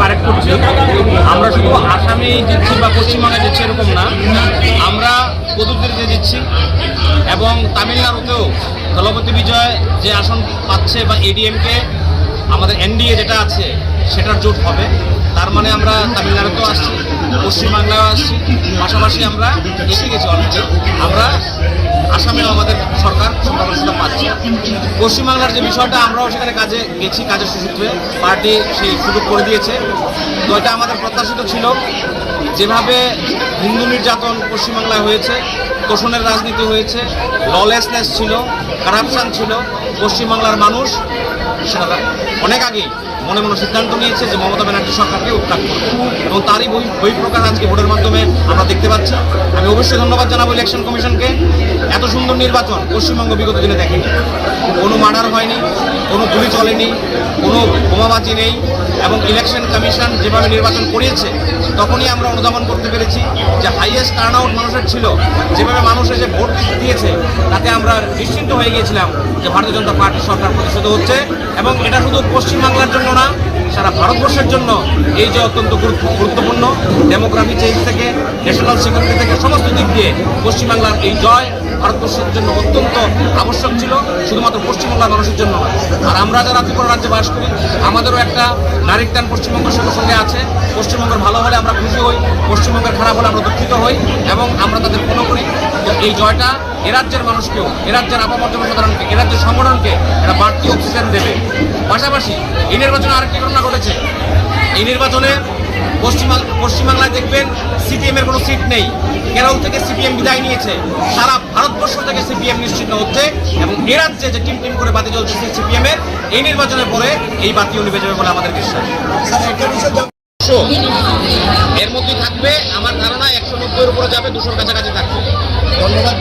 Correct করছি, আমরা শুধু আসামেই জিতছি বা পশ্চিমবঙ্গে জিতছি এরকম না, আমরা পুদুচেরিতে জিতছি এবং তামিলনাড়ুতেও দলপতি বিজয় যে আসন পাচ্ছে বা এডিএমকে আমাদের এনডিএ যেটা আছে সেটার জোট হবে। তার মানে আমরা তামিলনাড়ুতেও আসছি, পশ্চিমবাংলায়ও আসছি, পাশাপাশি আমরা এসে গেছি অলরেডি, আমরা আসামেও আমাদের সরকার সংখ্যাগরিষ্ঠতা পাচ্ছে। পশ্চিমবাংলার যে বিষয়টা, আমরাও সেখানে কাজে গেছি, কাজের সূত্রে পার্টি সেই সুযোগ করে দিয়েছে। তো এটা আমাদের প্রত্যাশিত ছিল। যেভাবে হিন্দু নির্যাতন পশ্চিমবাংলায় হয়েছে, তোষণের রাজনীতি হয়েছে, ললেসনেস ছিল, কারাপশান ছিল, পশ্চিমবাংলার মানুষ সেটা অনেক আগেই মনে মনে সিদ্ধান্ত নিয়েছে যে মমতা ব্যানার্জি সরকারকে উৎখাত করবে এবং তারই বহিঃপ্রকাশ আজকে ভোটের মাধ্যমে আমরা দেখতে পাচ্ছি। আমি অবশ্যই ধন্যবাদ জানাবো ইলেকশন কমিশনকে। এত সুন্দর নির্বাচন পশ্চিমবঙ্গ বিগত দিনে দেখেনি। কোনো মার্ডার হয়নি, কোনো গুলি চলেনি, কোনো বোমাবাজি নেই এবং ইলেকশন কমিশন যেভাবে নির্বাচন করিয়েছে তখনই আমরা অনুধাবন করতে পেরেছি যে হাইয়েস্ট টার্ন আউট মানুষের ছিল। যেভাবে মানুষ এসে ভোট দিয়েছে তাতে আমরা নিশ্চিন্ত হয়ে গিয়েছিলাম যে ভারতীয় জনতা পার্টির সরকার প্রতিষ্ঠিত হচ্ছে এবং এটা শুধু পশ্চিমবাংলার জন্য না, সারা ভারতবর্ষের জন্য এই যে অত্যন্ত গুরুত্বপূর্ণ ডেমোগ্রাফি চেঞ্জ থেকে ন্যাশনাল সিকিউরিটি থেকে সমস্ত দিক দিয়ে পশ্চিমবাংলার এই জয় ভারতবর্ষের জন্য অত্যন্ত আবশ্যক ছিল, শুধুমাত্র পশ্চিমবাংলার মানুষের জন্য না। আর আমরা যারা ত্রিপুরা রাজ্যে বাস করি, আমাদেরও একটা নারীর টান পশ্চিমবঙ্গের সঙ্গে আছে। পশ্চিমবঙ্গের ভালো হলে আমরা খুশি হই, পশ্চিমবঙ্গের খারাপ হলে আমরা দুঃখিত হই এবং আমরা তাদের ফলো করি। তো এই জয়টা এ রাজ্যের মানুষকেও, এ রাজ্যের আপামর জনসাধারণকে, এ রাজ্যের সংগঠনকে একটা বাড়তি অক্সিজেন দেবে। পাশাপাশি এই নির্বাচনে আরেকটি ঘটনা ঘটেছে। এই নির্বাচনে পশ্চিমবাংলায় দেখবেন সিপিএমের কোনো সিট নেই। কেরল থেকে সিপিএম বিদায় নিয়েছে, সারা ভারতবর্ষ থেকে সিপিএম নিশ্চিন্ন হচ্ছে এবং এ রাজ্যে যে টিম করে বাতি চলছে সিপিএমের, এই নির্বাচনের পরে এই বাতিও নিভে যাবে বলে আমাদের বিশ্বাস। এর মধ্যেই থাকবে আমার ধারণা 190-এর উপরে যাবে, 200-র কাছাকাছি থাকবে। ধন্যবাদ।